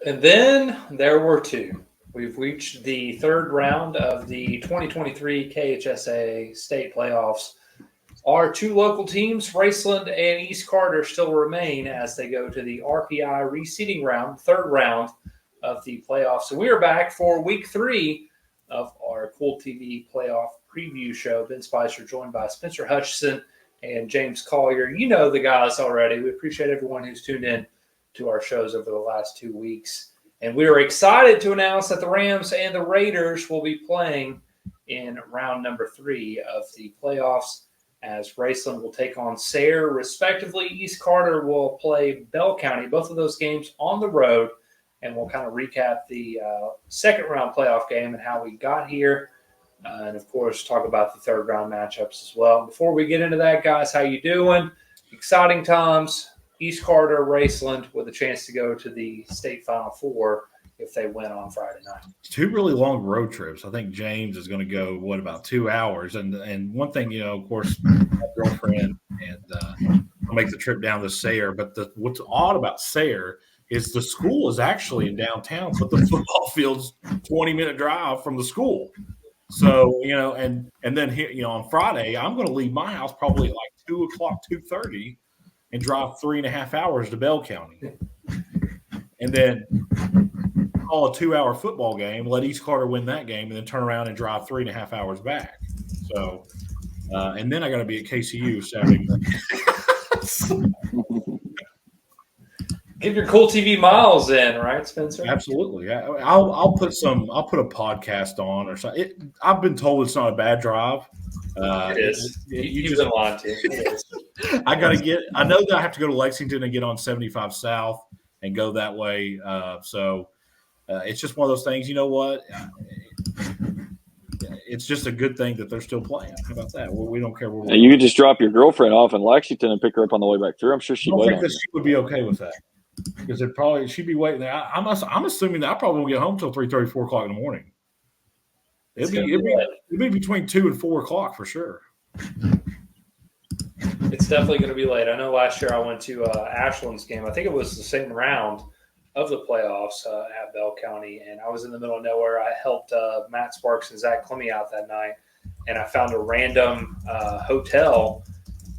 And then there were two. We've reached the third round of the 2023 KHSA state playoffs. Our two local teams, Raceland and East Carter, still remain as they go to the RPI reseeding round, third round of the playoffs. So we are back for week 3 of our Kool TV playoff preview show. Ben Spicer joined by Spencer Hutchison and James Collier. You know the guys already. We appreciate everyone who's tuned in to our shows over the last 2 weeks. And we are excited to announce that the Rams and the Raiders will be playing in round number 3 of the playoffs, as Raceland will take on Sayre, respectively. East Carter will play Bell County, both of those games on the road, and we'll kind of recap the second round playoff game and how we got here, and of course talk about the third round matchups as well. Before we get into that, guys, how you doing? Exciting times. East Carter, Raceland with a chance to go to the state Final Four if they win on Friday night. 2 really long road trips. I think James is going to go, about 2 hours? And one thing, of course, my girlfriend, and I'll make the trip down to Sayre. But what's odd about Sayre is the school is actually in downtown, but the football field's 20-minute drive from the school. So, and then here, on Friday, I'm going to leave my house probably at like 2 o'clock, 2:30, and drive 3.5 hours to Bell County. And then call a 2-hour football game, let East Carter win that game, and then turn around and drive 3.5 hours back. So, and then I got to be at KCU Saturday morning. Get your Kool TV miles in, right, Spencer? Absolutely. I'll put a podcast on or something. I've been told it's not a bad drive. It is. You've been lying to. It is. I know that I have to go to Lexington and get on 75 South and go that way. So it's just one of those things. You know what? It's just a good thing that they're still playing. How about that? Well, we don't care where we're You could just drop your girlfriend off in Lexington and pick her up on the way back through. I'm sure she'd wait on you. She would be okay with that because she'd be waiting there. I'm assuming that I probably won't get home until 3:30, 4 o'clock in the morning. It'd be between 2 and 4 o'clock for sure. It's definitely going to be late. I know last year I went to Ashland's game. I think it was the same round of the playoffs at Bell County, and I was in the middle of nowhere. I helped Matt Sparks and Zach Clemmy out that night, and I found a random hotel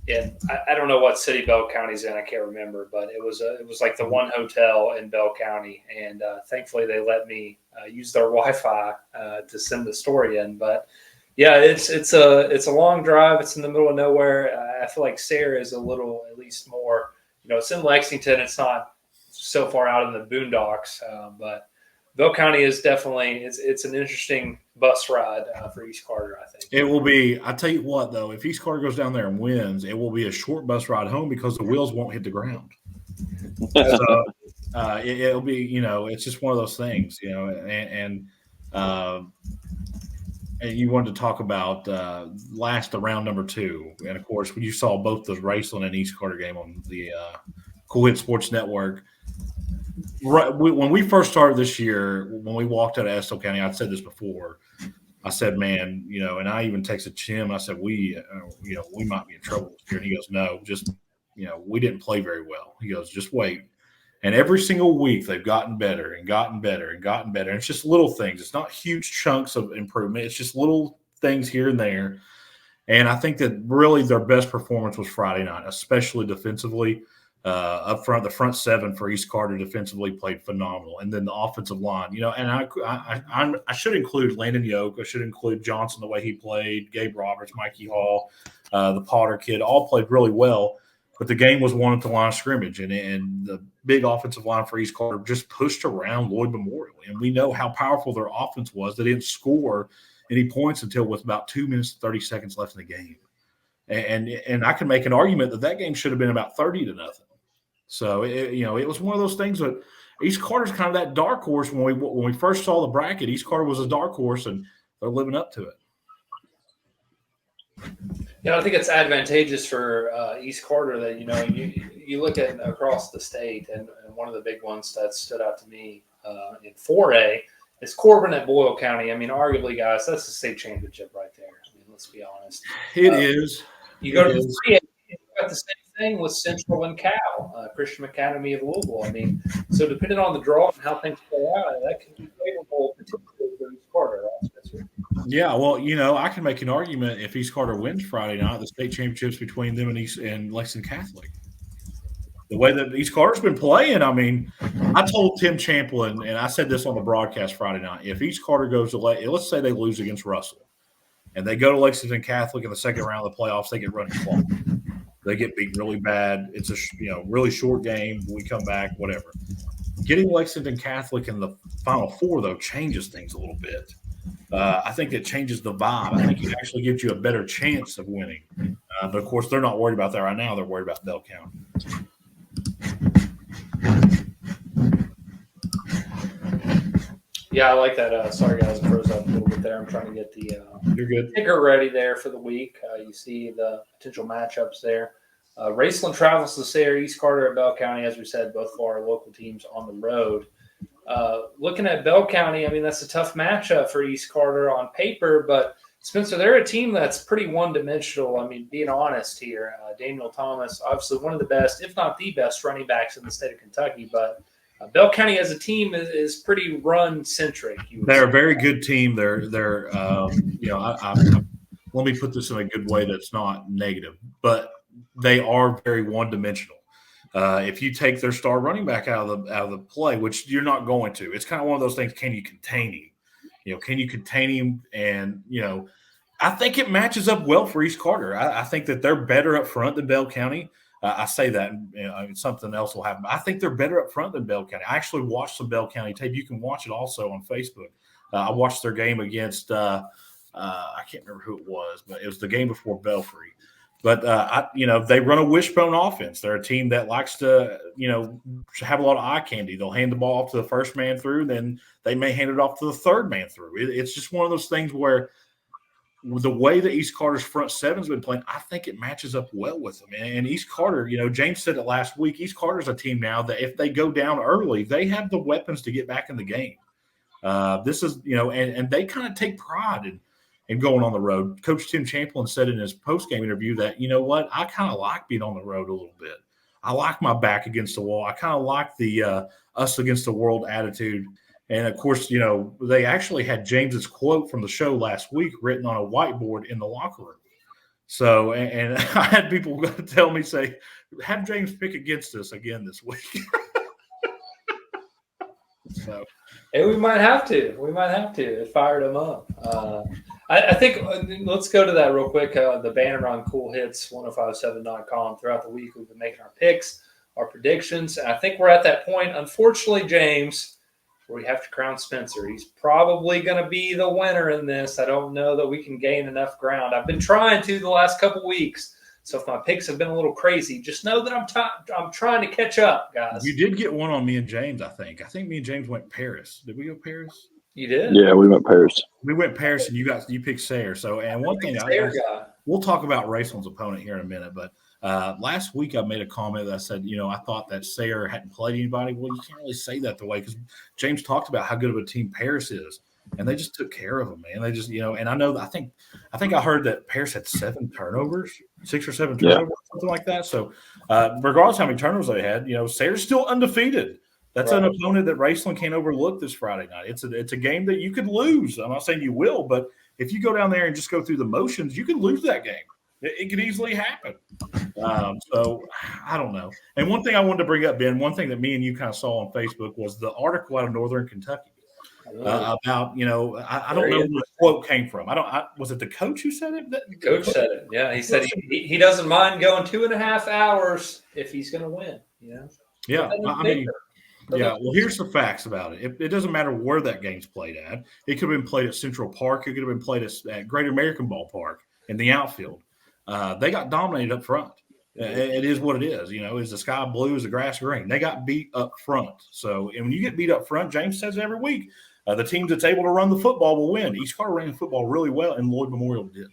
in I don't know what city Bell County's in. I can't remember, but it was like the one hotel in Bell County, and thankfully they let me use their Wi-Fi to send the story in. But yeah, it's a long drive. It's in the middle of nowhere. I feel like Sayre is a little, at least more. It's in Lexington. It's not so far out in the boondocks, but Bell County is definitely it's an interesting bus ride for East Carter, I think. It will be. I tell you what, though, if East Carter goes down there and wins, it will be a short bus ride home because the wheels won't hit the ground. So it'll be, it's just one of those things, and you wanted to talk about round number 2, and of course, when you saw both the Raceland and East Carter game on the Kool Sports Network. Right when we first started this year, when we walked out of Estill County, I'd said this before. I said, man, and I even texted Jim. I said, we might be in trouble here. And he goes, no, just, we didn't play very well. He goes, just wait. And every single week they've gotten better and gotten better and gotten better. And it's just little things. It's not huge chunks of improvement. It's just little things here and there. And I think that really their best performance was Friday night, especially defensively. Up front, the front 7 for East Carter defensively played phenomenal, and then the offensive line. And I should include Landon Yoke. I should include Johnson the way he played, Gabe Roberts, Mikey Hall, the Potter kid, all played really well. But the game was won at the line of scrimmage, and the big offensive line for East Carter just pushed around Lloyd Memorial, and we know how powerful their offense was. They didn't score any points until with about 2 minutes and 30 seconds left in the game. And I can make an argument that game should have been about 30-0. So it was one of those things that East Carter's kind of that dark horse. When we first saw the bracket, East Carter was a dark horse, and they're living up to it. I think it's advantageous for East Carter that you look at across the state, and one of the big ones that stood out to me in 4A is Corbin at Boyle County. I mean, arguably, guys, that's the state championship right there. I mean, let's be honest. It is. You go to 3A, you got the same thing with Central and Cal, Christian Academy of Louisville. I mean, so depending on the draw and how things play out, that can be favorable potentially for East Carter. Right, Spencer? Yeah, well, I can make an argument if East Carter wins Friday night, the state championships between them and Lexington Catholic. The way that East Carter's been playing, I mean, I told Tim Champlin, and I said this on the broadcast Friday night, if East Carter goes to let's say they lose against Russell, and they go to Lexington Catholic in the second round of the playoffs, they get running clock. They get beat really bad. It's a really short game. We come back, whatever. Getting Lexington Catholic in the Final Four, though, changes things a little bit. I think it changes the vibe. I think it actually gives you a better chance of winning. But, of course, they're not worried about that right now. They're worried about Bell County. Yeah, I like that. Sorry, guys, I froze up a little bit there. I'm trying to get the You're good. ticker ready there for the week. You see the potential matchups there. Raceland travels to Sayre, East Carter, and Bell County. As we said, both of our local teams on the road. Looking at Bell County, I mean, that's a tough matchup for East Carter on paper, but Spencer, they're a team that's pretty one-dimensional. I mean, being honest here, Daniel Thomas, obviously one of the best, if not the best, running backs in the state of Kentucky, but Bell County as a team is pretty run-centric. They're a very good team. They're let me put this in a good way that's not negative, but they are very one-dimensional. If you take their star running back out of the play, which you're not going to, it's kind of one of those things. Can you contain him? Can you contain him? And I think it matches up well for East Carter. I think that they're better up front than Bell County. I say that, and something else will happen. I think they're better up front than Bell County. I actually watched some Bell County tape. You can watch it also on Facebook. I watched their game against I can't remember who it was, but it was the game before Belfry. But they run a wishbone offense. They're a team that likes to have a lot of eye candy. They'll hand the ball off to the first man through, then they may hand it off to the third man through. It's just one of those things where the way that East Carter's front seven's been playing, I think it matches up well with them. And East Carter, James said it last week, East Carter's a team now that if they go down early, they have the weapons to get back in the game. This is, and they kind of take pride in going on the road. Coach Tim Champlin said in his post-game interview that, I kind of like being on the road a little bit. I like my back against the wall. I kind of like the us against the world attitude. And, of course, they actually had James's quote from the show last week written on a whiteboard in the locker room. So, and I had people tell me, say, have James pick against us again this week. So, and we might have to. It fired him up. I think let's go to that real quick. The banner on Kool Hits 1057.com. Throughout the week, we've been making our picks, our predictions. And I think we're at that point, unfortunately, James, where we have to crown Spencer. He's probably going to be the winner in this. I don't know that we can gain enough ground. I've been trying to the last couple weeks. So if my picks have been a little crazy, just know that I'm trying to catch up, guys. You did get one on me and James, I think. I think me and James went Paris. Did we go Paris? You did? Yeah, we went Paris. We went Paris, and you picked Sayre. So, and one thing we'll talk about Raceland's opponent here in a minute, but last week I made a comment that I said, I thought that Sayre hadn't played anybody. Well, you can't really say that the way, because James talked about how good of a team Paris is, and they just took care of them, man. They just, and I know that I think I heard that Paris had 6 or 7 turnovers, something like that. So, regardless of how many turnovers they had, Sayre's still undefeated. That's an opponent that Raceland can't overlook this Friday night. It's a game that you could lose. I'm not saying you will, but if you go down there and just go through the motions, you could lose that game. It could easily happen. So I don't know. And one thing I wanted to bring up, Ben, one thing that me and you kind of saw on Facebook was the article out of Northern Kentucky about, I don't know where the quote came from. Was it the coach who said it? The coach said it. Yeah, he said he doesn't mind going 2.5 hours if he's going to win. Yeah, yeah, well, here's the facts about it. It doesn't matter where that game's played at. It could have been played at Central Park. It could have been played at Great American Ballpark in the outfield. They got dominated up front. It is what it is. Is the sky blue, is the grass green? They got beat up front. So, and when you get beat up front, James says every week, the team that's able to run the football will win. East Carter ran the football really well, and Lloyd Memorial did.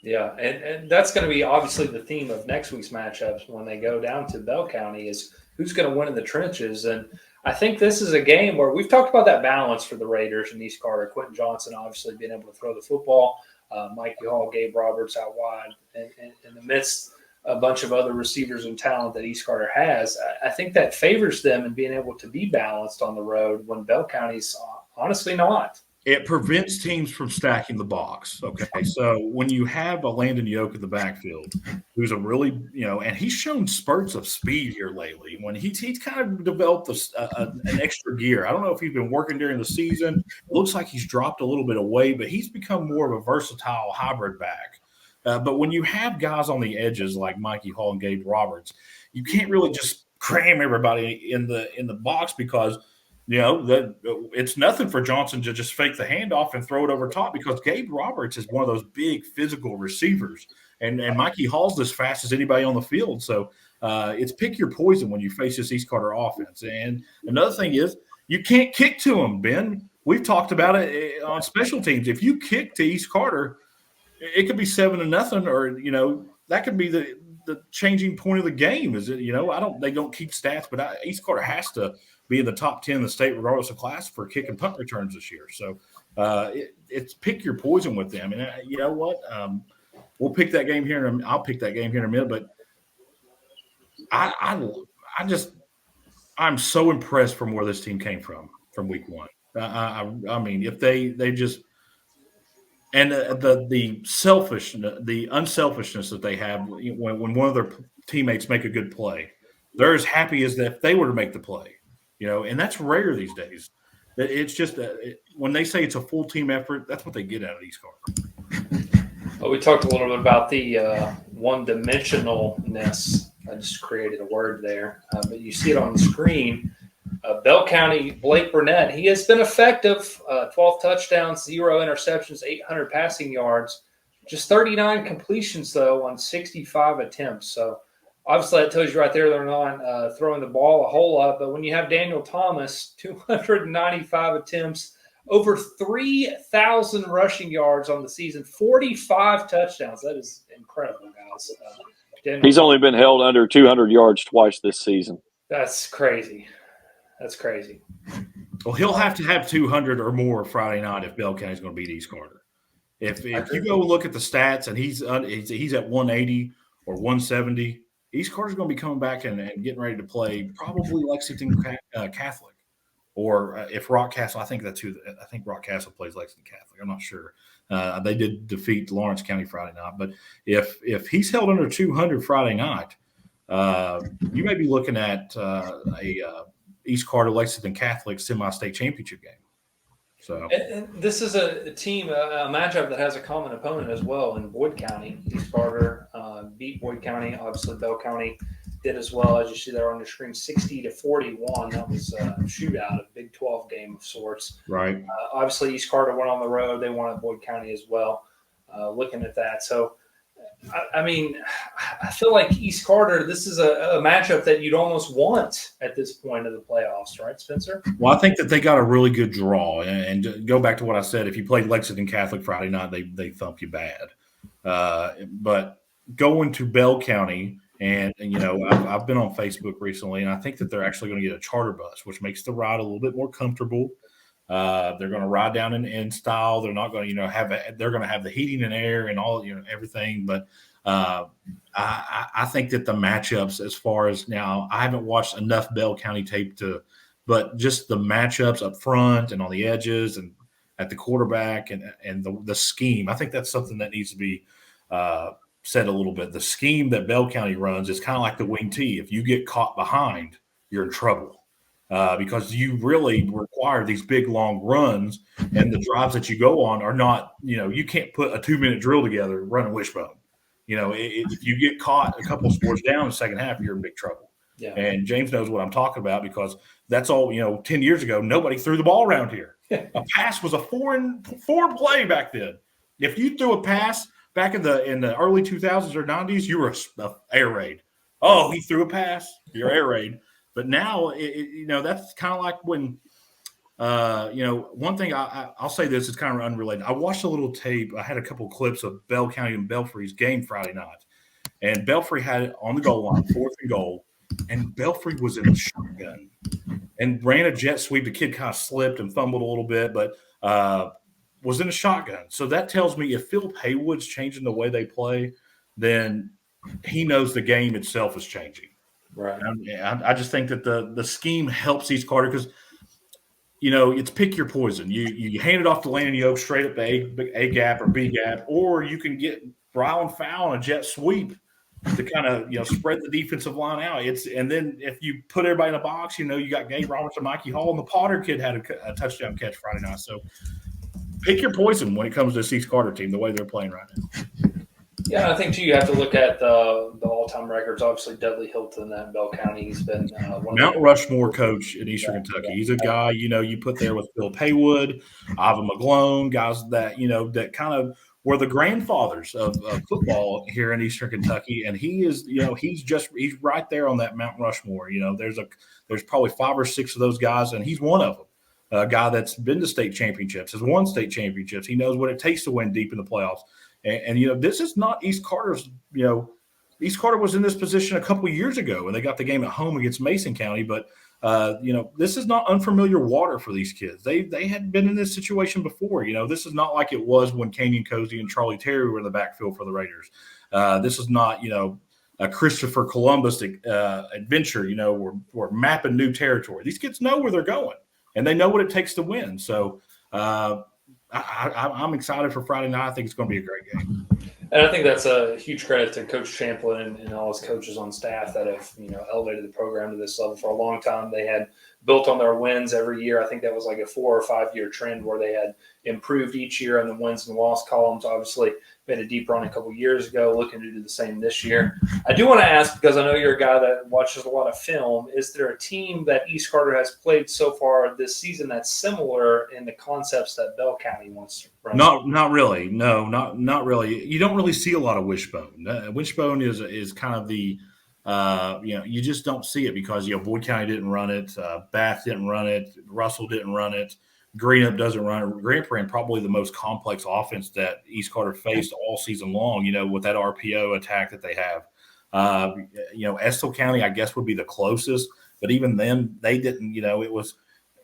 Yeah, and that's going to be obviously the theme of next week's matchups when they go down to Bell County is who's going to win in the trenches. And I think this is a game where we've talked about that balance for the Raiders and East Carter. Quentin Johnson obviously being able to throw the football. Mikey Hall, Gabe Roberts out wide in the midst a bunch of other receivers and talent that East Carter has. I think that favors them in being able to be balanced on the road when Bell County's honestly not. It prevents teams from stacking the box. Okay. So when you have a Landon Yoke in the backfield, who's a really, and he's shown spurts of speed here lately, when he's kind of developed an extra gear. I don't know if he's been working during the season. It looks like he's dropped a little bit of weight, but he's become more of a versatile hybrid back. But when you have guys on the edges like Mikey Hall and Gabe Roberts, you can't really just cram everybody in the box because – that it's nothing for Johnson to just fake the handoff and throw it over top because Gabe Roberts is one of those big physical receivers, and Mikey Hall's as fast as anybody on the field. So it's pick your poison when you face this East Carter offense. And another thing is you can't kick to them, Ben. We've talked about it on special teams. If you kick to East Carter, it could be 7-0, or that could be the changing point of the game. Is it? They don't keep stats, but East Carter has to be in the top 10 in the state, regardless of class, for kick and punt returns this year. So it's pick your poison with them. And you know what? We'll pick that game here. I'll pick that game here in a minute. But I'm so impressed from where this team came from week one. I mean, if they just and the unselfishness that they have when one of their teammates make a good play, they're as happy as if they were to make the play. And that's rare these days. It's just when they say it's a full team effort, that's what they get out of East Carter. Well, we talked a little bit about the one-dimensionalness. I just created a word there, but you see it on the screen. Bell County, Blake Burnett, he has been effective. 12 touchdowns, 0 interceptions, 800 passing yards. Just 39 completions, though, on 65 attempts. So, obviously, that tells you right there they're not throwing the ball a whole lot. But when you have Daniel Thomas, 295 attempts, over 3,000 rushing yards on the season, 45 touchdowns. That is incredible, guys. He's only been held under 200 yards twice this season. That's crazy. That's crazy. Well, he'll have to have 200 or more Friday night if Bell County's going to beat East Carter. If you go look at the stats and he's at 180 or 170, East Carter's going to be coming back and getting ready to play probably Lexington Catholic, or if Rock Castle. I think Rock Castle plays Lexington Catholic. I'm not sure. They did defeat Lawrence County Friday night, but if he's held under 200 Friday night, you may be looking at a East Carter Lexington Catholic semi-state championship game. So and this is a team, a matchup that has a common opponent as well in Boyd County. East Carter beat Boyd County. Obviously, Bell County did as well, as you see there on your screen, 60-41. That was a shootout, a Big 12 game of sorts. Right. Obviously, East Carter went on the road. They won at Boyd County as well. Looking at that, so I mean, I feel like East Carter, this is a matchup that you'd almost want at this point of the playoffs, right, Spencer? Well, I think that they got a really good draw. And go back to what I said, if you played Lexington Catholic Friday night, they thump you bad. But going to Bell County, and I've been on Facebook recently, and I think that they're actually going to get a charter bus, which makes the ride a little bit more comfortable. They're going to ride down in style. They're not going to, they're going to have the heating and air and all, everything. But I think that the matchups, as far as now, I haven't watched enough Bell County tape but just the matchups up front and on the edges and at the quarterback and the scheme. I think that's something that needs to be said a little bit. The scheme that Bell County runs is kind of like the wing T. If you get caught behind, you're in trouble. Because you really require these big, long runs, and the drives that you go on are not, you can't put a 2-minute drill together running wishbone. If you get caught a couple of scores down in the second half, you're in big trouble. Yeah. And James knows what I'm talking about because that's all, 10 years ago, nobody threw the ball around here. A pass was a foreign play back then. If you threw a pass back in the early 2000s or 90s, you were a air raid. Oh, he threw a pass, you're air raid. But now, that's kind of like when, one thing I'll say this is kind of unrelated. I watched a little tape. I had a couple of clips of Bell County and Belfry's game Friday night. And Belfry had it on the goal line, 4th and goal. And Belfry was in a shotgun and ran a jet sweep. The kid kind of slipped and fumbled a little bit, but was in a shotgun. So that tells me if Philip Haywood's changing the way they play, then he knows the game itself is changing. Right. I just think that the scheme helps East Carter because, it's pick your poison. You hand it off to Landon Yoke straight up the A gap or B gap, or you can get Rylan Fowl and a jet sweep to kind of spread the defensive line out. And then if you put everybody in a box, you got Gabe Roberts and Mikey Hall, and the Potter kid had a touchdown catch Friday night. So pick your poison when it comes to this East Carter team, the way they're playing right now. Yeah, I think too you have to look at the all-time records. Obviously, Dudley Hilton at Bell County. He's been Mount Rushmore coach in Eastern Kentucky. He's a guy you put there with Phil Haywood, Ivan McGlone, guys that that kind of were the grandfathers of football here in Eastern Kentucky, and he is he's right there on that Mount Rushmore. There's probably 5 or 6 of those guys, and he's one of them. A guy that's been to state championships, has won state championships. He knows what it takes to win deep in the playoffs. And this is not East Carter's. East Carter was in this position a couple of years ago, and they got the game at home against Mason County. But this is not unfamiliar water for these kids. They had been in this situation before. This is not like it was when Kenyon Cozy and Charlie Terry were in the backfield for the Raiders. This is not a Christopher Columbus adventure. We're mapping new territory. These kids know where they're going, and they know what it takes to win. So. I'm excited for Friday night. I think it's going to be a great game. And I think that's a huge credit to Coach Champlin and all his coaches on staff that have, elevated the program to this level. For a long time, they had built on their wins every year. I think that was like a 4 or 5 year trend where they had improved each year on the wins and loss columns. Obviously, made a deep run a couple years ago, looking to do the same this year. I do want to ask, because I know you're a guy that watches a lot of film, is there a team that East Carter has played so far this season that's similar in the concepts that Bell County wants to run? Not really. No, not really. You don't really see a lot of wishbone. Wishbone is kind of the you just don't see it because Boyd County didn't run it, Bath didn't run it, Russell didn't run it, Greenup doesn't run it. Greenup ran probably the most complex offense that East Carter faced all season long. With that RPO attack that they have. Estill County I guess would be the closest, but even then they didn't. It was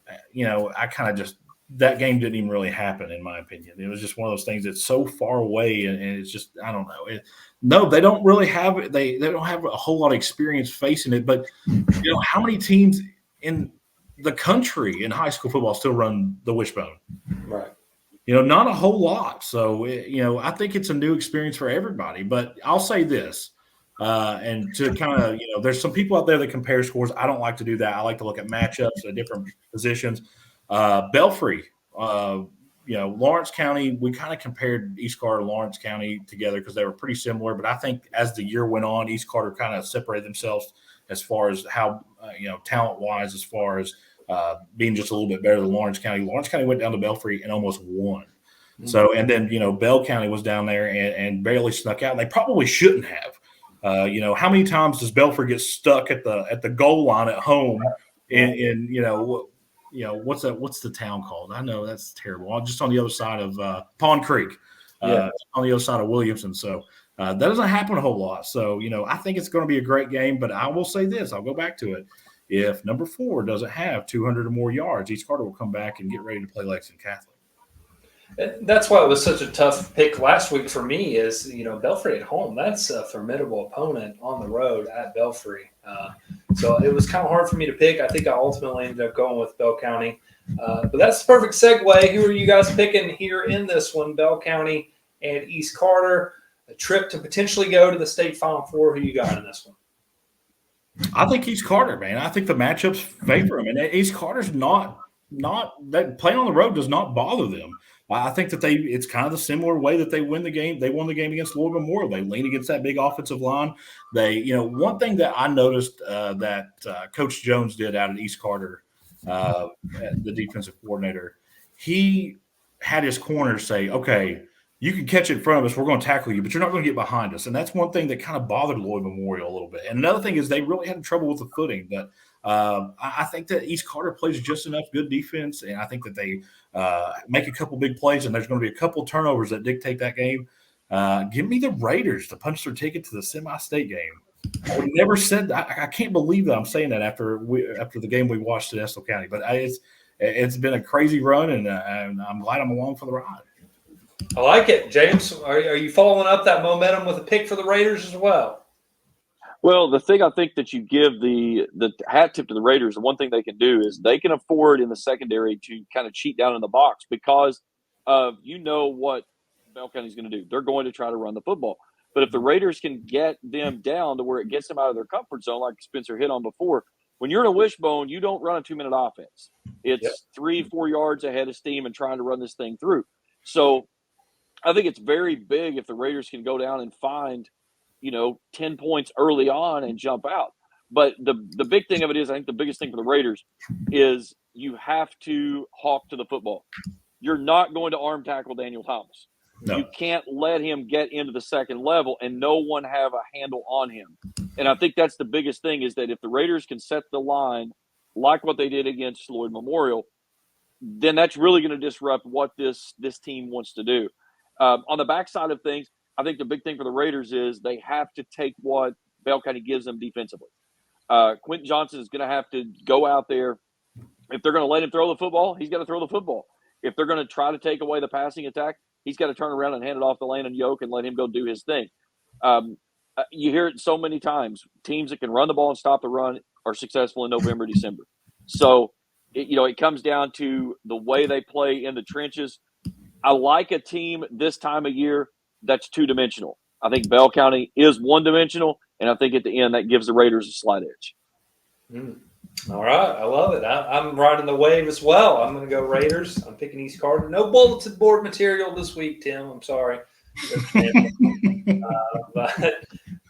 I kind of just. That game didn't even really happen, in my opinion. It was just one of those things that's so far away, and it's just I don't know. No, they don't really have it. They don't have a whole lot of experience facing it. But how many teams in the country in high school football still run the wishbone? Right. Not a whole lot. So I think it's a new experience for everybody. But I'll say this, and to kind of there's some people out there that compare scores. I don't like to do that. I like to look at matchups at different positions. Belfry, Lawrence County, we kind of compared East Carter and Lawrence County together because they were pretty similar. But I think as the year went on, East Carter kind of separated themselves as far as how, talent-wise, as far as being just a little bit better than Lawrence County. Lawrence County went down to Belfry and almost won. Mm-hmm. So, and then, Bell County was down there and barely snuck out. And they probably shouldn't have. How many times does Belfry get stuck at the goal line at home what's the town called? I know that's terrible. Just on the other side of Pond Creek, on the other side of Williamson. So that doesn't happen a whole lot. So, I think it's going to be a great game, but I will say this, I'll go back to it. If number 4 doesn't have 200 or more yards, East Carter will come back and get ready to play Lexington Catholic. That's why it was such a tough pick last week for me is, Belfry at home. That's a formidable opponent on the road at Belfry. So it was kind of hard for me to pick. I think I ultimately ended up going with Bell County. But that's the perfect segue. Who are you guys picking here in this one? Bell County and East Carter. A trip to potentially go to the state Final Four. Who you got in this one? I think East Carter, man. I think the matchups favor them. And East Carter's not that playing on the road does not bother them. I think that it's kind of the similar way that they win the game. They won the game against Lloyd Memorial. They lean against that big offensive line. One thing that I noticed that Coach Jones did out at East Carter, the defensive coordinator, he had his corners say, okay, you can catch it in front of us. We're going to tackle you, but you're not going to get behind us. And that's one thing that kind of bothered Lloyd Memorial a little bit. And another thing is they really had trouble with the footing. But I think that East Carter plays just enough good defense, and I think that they make a couple big plays, and there's going to be a couple turnovers that dictate that game. Give me the Raiders to punch their ticket to the semi-state game. I would never said that. I can't believe that I'm saying that after the game we watched at Estill County. But it's been a crazy run, and I'm glad I'm along for the ride. I like it. James, are you following up that momentum with a pick for the Raiders as well? Well, the thing I think that you give the hat tip to the Raiders, the one thing they can do is they can afford in the secondary to kind of cheat down in the box because of what Bell County's going to do. They're going to try to run the football. But if the Raiders can get them down to where it gets them out of their comfort zone, like Spencer hit on before, when you're in a wishbone, you don't run a 2-minute offense. It's 3-4 yards ahead of steam and trying to run this thing through. So I think it's very big if the Raiders can go down and find 10 points early on and jump out. But the big thing of it is, I think the biggest thing for the Raiders is you have to hawk to the football. You're not going to arm tackle Daniel Thomas. No. You can't let him get into the second level and no one have a handle on him. And I think that's the biggest thing is that if the Raiders can set the line like what they did against Lloyd Memorial, then that's really going to disrupt what this team wants to do. On the backside of things, I think the big thing for the Raiders is they have to take what Bell County gives them defensively. Quentin Johnson is going to have to go out there. If they're going to let him throw the football, he's got to throw the football. If they're going to try to take away the passing attack, he's got to turn around and hand it off to Landon Yoke and let him go do his thing. You hear it so many times. Teams that can run the ball and stop the run are successful in November, December. So, it comes down to the way they play in the trenches. I like a team this time of year that's two-dimensional. I think Bell County is one-dimensional, and I think at the end that gives the Raiders a slight edge. All right. I love it. I'm riding the wave as well. I'm going to go Raiders. I'm picking East Carter. No bulletin board material this week, Tim. I'm sorry.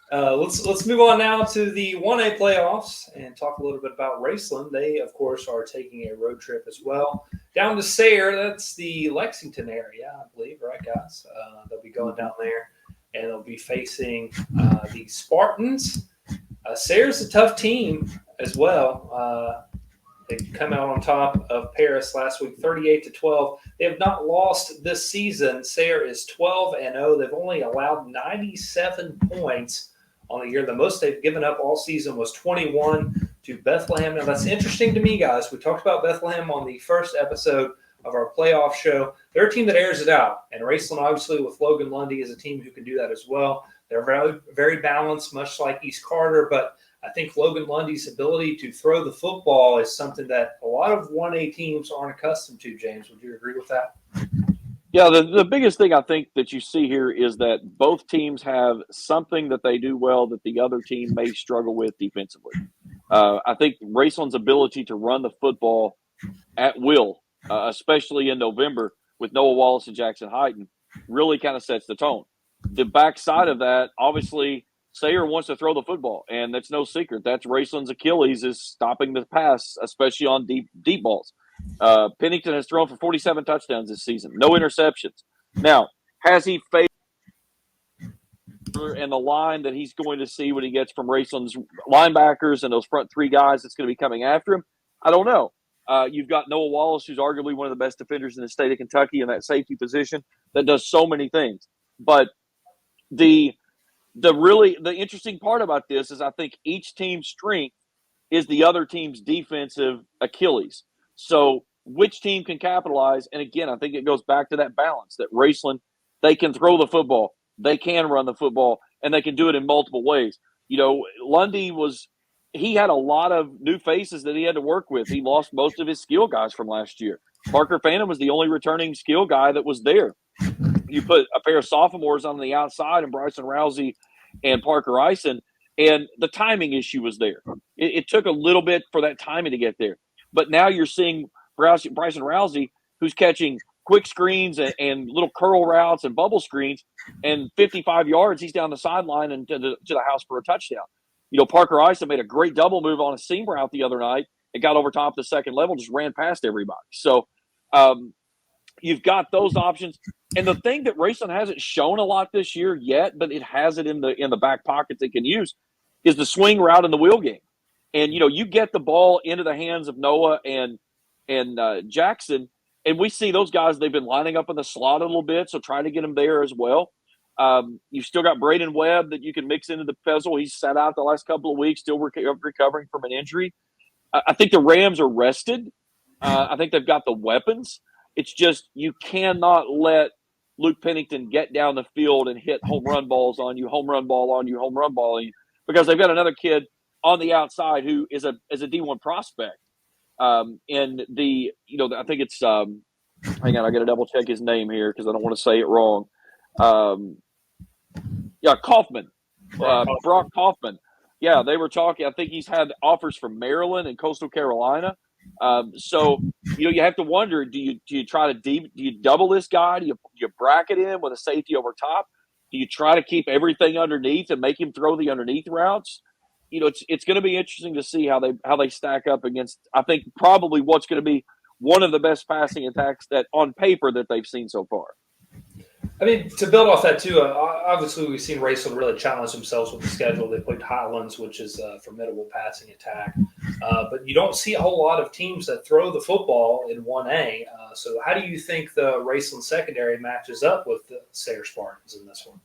Let's move on now to the 1A playoffs and talk a little bit about Raceland. They, of course, are taking a road trip as well down to Sayre. That's the Lexington area, I believe, right, guys? They'll be going down there, and they'll be facing the Spartans. Sayre's a tough team as well. They come out on top of Paris last week, 38-12. They have not lost this season. Sayre is 12-0. They've only allowed 97 points on the year. The most they've given up all season was 21 to Bethlehem. Now, that's interesting to me, guys. We talked about Bethlehem on the first episode of our playoff show. They're a team that airs it out. And Raceland, obviously, with Logan Lundy, is a team who can do that as well. They're very, very balanced, much like East Carter, but I think Logan Lundy's ability to throw the football is something that a lot of 1A teams aren't accustomed to, James. Would you agree with that? Yeah, the biggest thing I think that you see here is that both teams have something that they do well that the other team may struggle with defensively. I think Raceland's ability to run the football at will, especially in November with Noah Wallace and Jackson Hyten, really kind of sets the tone. The backside of that, obviously, Sayre wants to throw the football, and that's no secret. That's Raceland's Achilles is stopping the pass, especially on deep balls. Pennington has thrown for 47 touchdowns this season, no interceptions. Now, has he faced and the line that he's going to see when he gets from Raceland's linebackers and those front three guys that's going to be coming after him? I don't know. You've got Noah Wallace, who's arguably one of the best defenders in the state of Kentucky in that safety position that does so many things. But the interesting part about this is I think each team's strength is the other team's defensive Achilles. So which team can capitalize? And again, I think it goes back to that balance that Raceland, they can throw the football, they can run the football, and they can do it in multiple ways. Lundy he had a lot of new faces that he had to work with. He lost most of his skill guys from last year. Parker Phantom was the only returning skill guy that was there. You put a pair of sophomores on the outside and Bryson Rousey and Parker Ison, and the timing issue was there. It took a little bit for that timing to get there. But now you're seeing Bryson Rousey, who's catching quick screens and little curl routes and bubble screens, and 55 yards, he's down the sideline and to the house for a touchdown. Parker Ison made a great double move on a seam route the other night. It got over top of the second level, just ran past everybody. So you've got those options. And the thing that Raceland hasn't shown a lot this year yet, but it has it in the back pocket they can use, is the swing route in the wheel game. And, you get the ball into the hands of Noah and Jackson, and we see those guys, they've been lining up in the slot a little bit, so try to get them there as well. You've still got Braden Webb that you can mix into the puzzle. He's sat out the last couple of weeks, still recovering from an injury. I think the Rams are rested. I think they've got the weapons. It's just you cannot let Luke Pennington get down the field and hit home run balls on you, home run ball on you, home run ball on you, because they've got another kid on the outside who is a D1 prospect. In the I think it's hang on, I got to double check his name here because I don't want to say it wrong. Kaufman, Brock Kaufman. Yeah, they were talking. I think he's had offers from Maryland and Coastal Carolina. So you have to wonder: do you try to do you double this guy? Do you bracket him with a safety over top? Do you try to keep everything underneath and make him throw the underneath routes? It's going to be interesting to see how they stack up against. I think probably what's going to be one of the best passing attacks that on paper that they've seen so far. I mean, to build off that too, obviously we've seen Raceland really challenge themselves with the schedule. They played Highlands, which is a formidable passing attack. But you don't see a whole lot of teams that throw the football in 1A. So how do you think the Raceland secondary matches up with the Sayre Spartans in this one?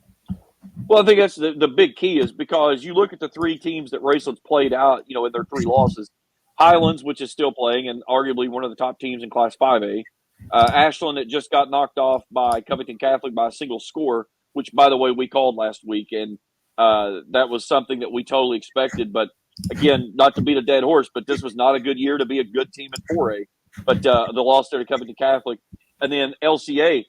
Well, I think that's the big key is because you look at the three teams that Raceland's played out, in their three losses. Highlands, which is still playing and arguably one of the top teams in Class 5A. Ashland that just got knocked off by Covington Catholic by a single score, which, by the way, we called last week. And that was something that we totally expected. But, again, not to beat a dead horse, but this was not a good year to be a good team in 4A. But the loss there to Covington Catholic. And then LCA,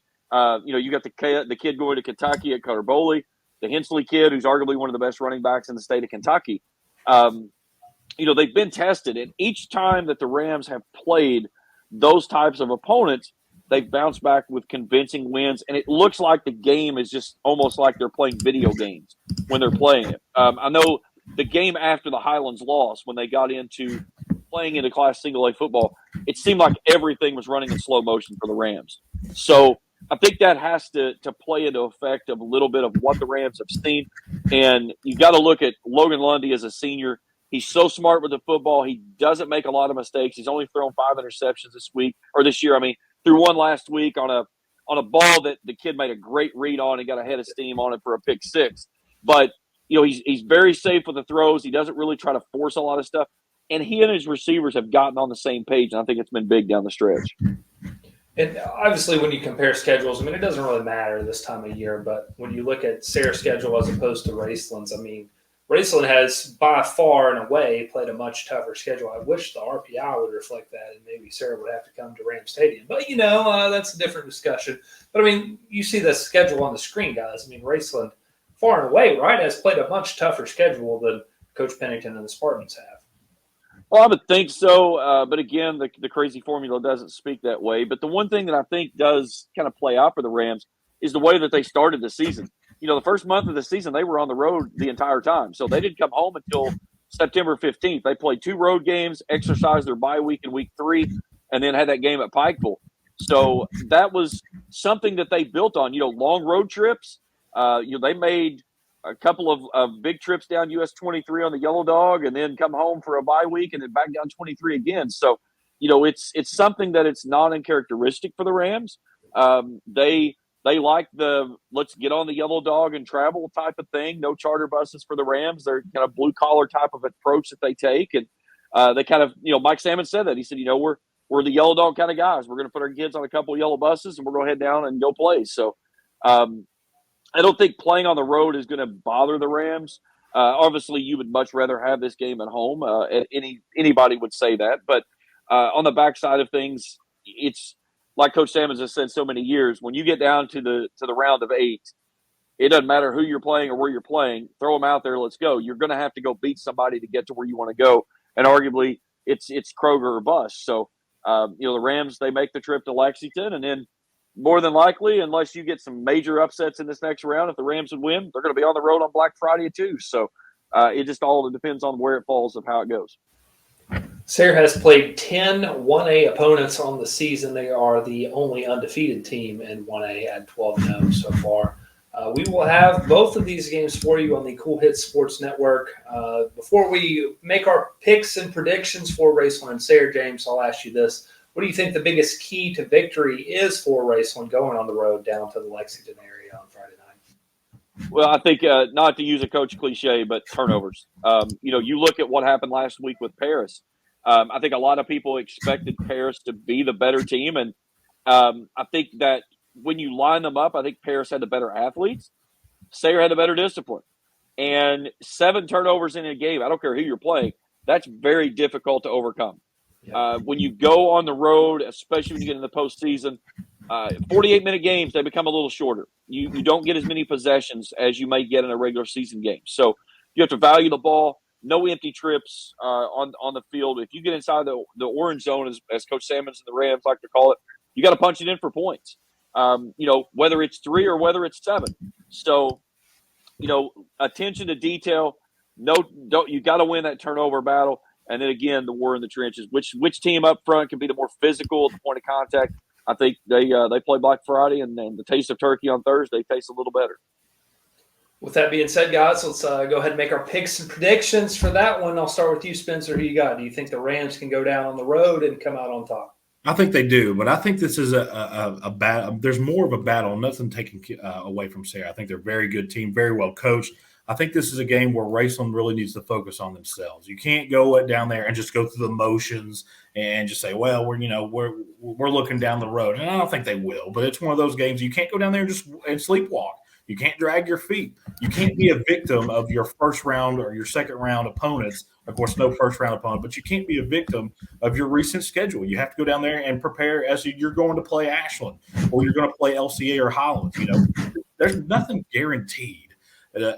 you got the kid going to Kentucky at Carter Bowley, the Hensley kid who's arguably one of the best running backs in the state of Kentucky. They've been tested. And each time that the Rams have played those types of opponents, they've bounced back with convincing wins. And it looks like the game is just almost like they're playing video games when they're playing it. I know the game after the Highlands loss, when they got into playing into Class Single A football, it seemed like everything was running in slow motion for the Rams. So I think that has to play into effect of a little bit of what the Rams have seen. And you got to look at Logan Lundy as a senior. He's so smart with the football. He doesn't make a lot of mistakes. He's only thrown 5 interceptions this year. Threw one last week on a ball that the kid made a great read on and got a head of steam on it for a pick six. But he's very safe with the throws. He doesn't really try to force a lot of stuff. And he and his receivers have gotten on the same page, and I think it's been big down the stretch. And obviously, when you compare schedules, it doesn't really matter this time of year. But when you look at Sayre's schedule as opposed to Raceland's, Raceland has by far and away played a much tougher schedule. I wish the RPI would reflect that, and maybe Sayre would have to come to Ram Stadium. But, that's a different discussion. But, you see the schedule on the screen, guys. Raceland, far and away, right, has played a much tougher schedule than Coach Pennington and the Spartans have. Well, I would think so. But, again, the crazy formula doesn't speak that way. But the one thing that I think does kind of play out for the Rams is the way that they started the season. The first month of the season, they were on the road the entire time. So they didn't come home until September 15th. They played 2 road games, exercised their bye week in week 3, and then had that game at Pikeville. So that was something that they built on, long road trips. They made a couple of big trips down US 23 on the Yellow Dog and then come home for a bye week and then back down 23 again. So, it's something that it's not uncharacteristic for the Rams. They like the let's get on the Yellow Dog and travel type of thing. No charter buses for the Rams. They're kind of blue-collar type of approach that they take. And they kind of, Mike Salmon said that. He said, we're the Yellow Dog kind of guys. We're going to put our kids on a couple of yellow buses and we're going to head down and go play. So I don't think playing on the road is going to bother the Rams. Obviously, you would much rather have this game at home. Anybody would say that. But on the backside of things, it's like Coach Salmons has said so many years, when you get down to the round of 8, it doesn't matter who you're playing or where you're playing. Throw them out there. Let's go. You're going to have to go beat somebody to get to where you want to go. And arguably, it's Kroger or bust. So, the Rams, they make the trip to Lexington. And then more than likely, unless you get some major upsets in this next round, if the Rams would win, they're going to be on the road on Black Friday too. So it just all depends on where it falls of how it goes. Sayre has played 10 1A opponents on the season. They are the only undefeated team in 1A at 12-0 so far. We will have both of these games for you on the Kool Sports Network. Before we make our picks and predictions for Raceland and Sayre, James, I'll ask you this. What do you think the biggest key to victory is for Raceland going on the road down to the Lexington area on Friday night? Well, I think not to use a coach cliche, but turnovers. You look at what happened last week with Paris. I think a lot of people expected Paris to be the better team. And I think that when you line them up, I think Paris had the better athletes. Sayre had the better discipline. and 7 turnovers in a game, I don't care who you're playing, that's very difficult to overcome. When you go on the road, especially when you get in the postseason, 48-minute games, they become a little shorter. You don't get as many possessions as you may get in a regular season game. So you have to value the ball. No empty trips on the field. If you get inside the orange zone, as Coach Sammons and the Rams like to call it, you got to punch it in for points. Whether it's 3 or whether it's 7. So, attention to detail. You got to win that turnover battle. And then again, the war in the trenches. Which team up front can be the more physical at the point of contact? I think they play Black Friday, and then the taste of turkey on Thursday tastes a little better. With that being said, guys, let's go ahead and make our picks and predictions for that one. I'll start with you, Spencer. Who you got? Do you think the Rams can go down on the road and come out on top? I think they do, but I think this is a battle. There's more of a battle. Nothing taken away from Sayre. I think they're a very good team, very well coached. I think this is a game where Raceland really needs to focus on themselves. You can't go down there and just go through the motions and just say, "Well, we're looking down the road." And I don't think they will, but it's one of those games you can't go down there and sleepwalk. You can't drag your feet. You can't be a victim of your first round or your second round opponents. Of course, no first round opponent, but you can't be a victim of your recent schedule. You have to go down there and prepare as you're going to play Ashland or you're going to play LCA or Holland. There's nothing guaranteed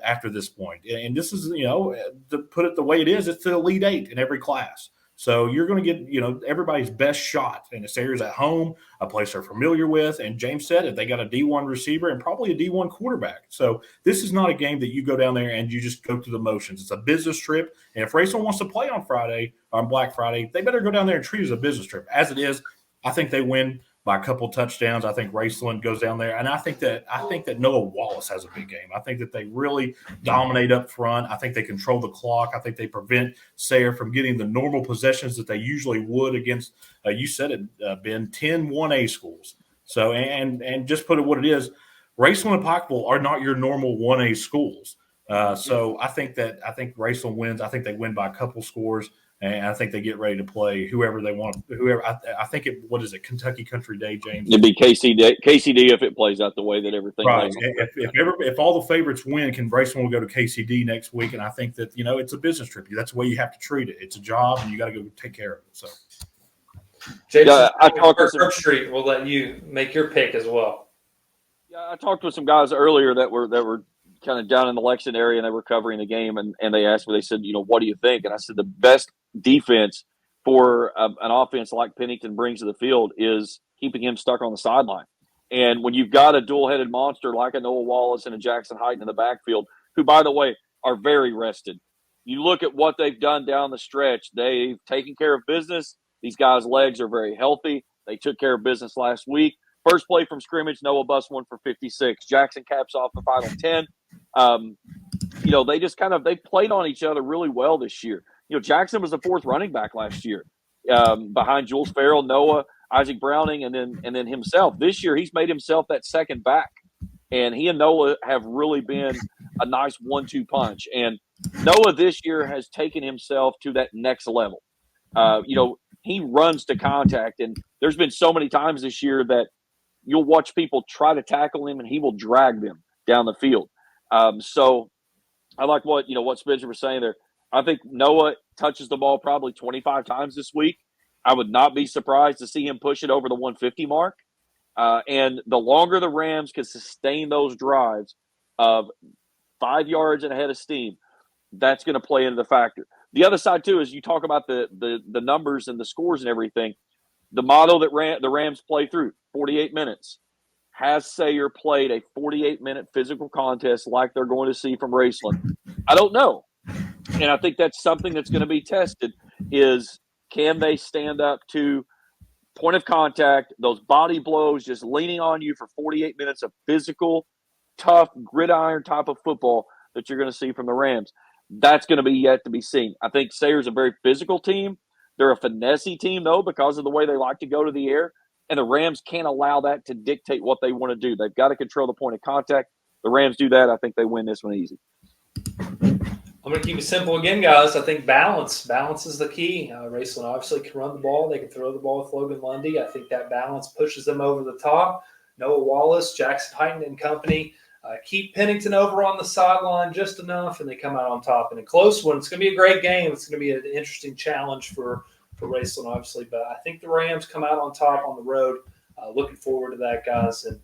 after this point. And this is, to put it the way it is, it's the Elite Eight in every class. So you're going to get, everybody's best shot. And Sayre's at home, a place they're familiar with. And James said it, they got a D1 receiver and probably a D1 quarterback. So this is not a game that you go down there and you just go through the motions. It's a business trip. And if Raceland wants to play on Black Friday, they better go down there and treat it as a business trip. As it is, I think they win by a couple touchdowns. I think Raceland goes down there, and I think that Noah Wallace has a big game. I think that they really dominate up front. I think they control the clock. I think they prevent Sayre from getting the normal possessions that they usually would against. You said it, Ben, 10 1A schools. So and just put it what it is, Raceland and Pikeville are not your normal 1A schools. So I think Raceland wins. I think they win by a couple scores. And I think they get ready to play whoever they want. I think what is it? Kentucky Country Day, James? It'd be KCD if it plays out the way that everything right. plays. If all the favorites win, Raceland will go to KCD next week. And I think that it's a business trip. That's the way you have to treat it. It's a job, and you got to go take care of it. So, James, I talked with Kirk Street. We'll let you make your pick as well. Yeah, I talked with some guys earlier that were kind of down in the Lexington area, and they were covering the game, and they asked me. They said, what do you think? And I said the best defense for an offense like Pennington brings to the field is keeping him stuck on the sideline. And when you've got a dual-headed monster like a Noah Wallace and a Jackson Heighton in the backfield, who, by the way, are very rested, you look at what they've done down the stretch. They've taken care of business. These guys' legs are very healthy. They took care of business last week. First play from scrimmage, Noah busts one for 56. Jackson caps off the final 10. They just they played on each other really well this year. Jackson was the 4th running back last year, behind Jules Farrell, Noah, Isaac Browning, and then himself. This year, he's made himself that second back, and he and Noah have really been a nice 1-2 punch. And Noah this year has taken himself to that next level. He runs to contact, and there's been so many times this year that you'll watch people try to tackle him, and he will drag them down the field. So I like what Spencer was saying there. I think Noah touches the ball probably 25 times this week. I would not be surprised to see him push it over the 150 mark. And the longer the Rams can sustain those drives of 5 yards and ahead of steam, that's going to play into the factor. The other side, too, is you talk about the numbers and the scores and everything. The model that the Rams play through, 48 minutes. Has Sayre played a 48-minute physical contest like they're going to see from Raceland? I don't know. And I think that's something that's going to be tested is can they stand up to point of contact, those body blows, just leaning on you for 48 minutes of physical, tough, gridiron type of football that you're going to see from the Rams. That's going to be yet to be seen. I think Sayre's a very physical team. They're a finessey team, though, because of the way they like to go to the air. And the Rams can't allow that to dictate what they want to do. They've got to control the point of contact. The Rams do that. I think they win this one easy. I'm going to keep it simple again, guys. I think balance. Balance is the key. Raceland obviously can run the ball. They can throw the ball with Logan Lundy. I think that balance pushes them over the top. Noah Wallace, Jackson Heighton and company. keep Pennington over on the sideline just enough, and they come out on top in a close one. It's going to be a great game. It's going to be an interesting challenge for Raceland, obviously. But I think the Rams come out on top on the road. Looking forward to that, guys. And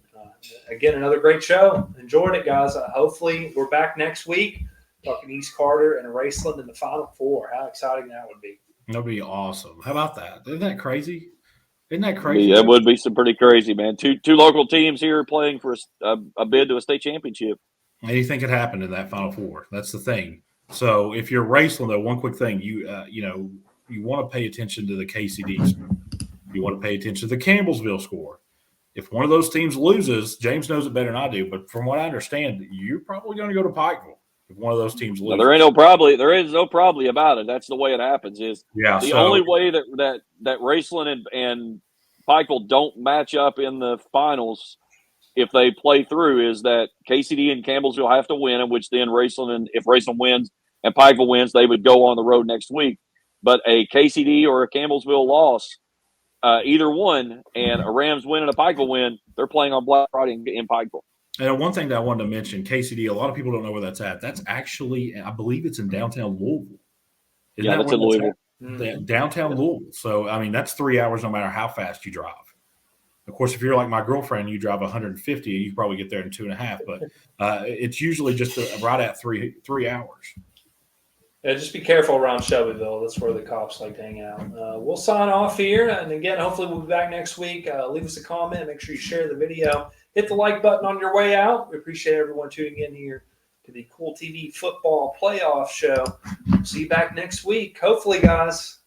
again, another great show. Enjoyed it, guys. Hopefully we're back next week talking East Carter and Raceland in the Final Four. How exciting that would be. That'd be awesome. How about that? Isn't that crazy? Isn't that crazy? That would be some pretty crazy, man. Two local teams here playing for a bid to a state championship. Anything could happen in that Final Four. That's the thing. So if you're Raceland, though, one quick thing, you want to pay attention to the KCD score. You want to pay attention to the Campbellsville score. If one of those teams loses, James knows it better than I do, but from what I understand, you're probably going to go to Pikeville if one of those teams loses. Now, there is no probably about it. That's the way it happens. Only way that Raceland and Pikeville don't match up in the finals if they play through is that KCD and Campbellsville have to win, in which then if Raceland wins and Pikeville wins, they would go on the road next week. But a KCD or a Campbellsville loss, either one, and a Rams win and a Pikeville win, they're playing on Black Friday in Pikeville. And one thing that I wanted to mention, KCD, a lot of people don't know where that's at. That's actually, I believe it's in downtown Louisville. That's in Louisville. Downtown Louisville. So, I mean, that's 3 hours no matter how fast you drive. Of course, if you're like my girlfriend, you drive 150, you can probably get there in 2.5. But it's usually just right at 3 hours. Yeah, just be careful around Shelbyville. That's where the cops like to hang out. We'll sign off here. And again, hopefully we'll be back next week. Leave us a comment. Make sure you share the video. Hit the like button on your way out. We appreciate everyone tuning in here to the Kool TV Football Playoff Show. See you back next week. Hopefully, guys.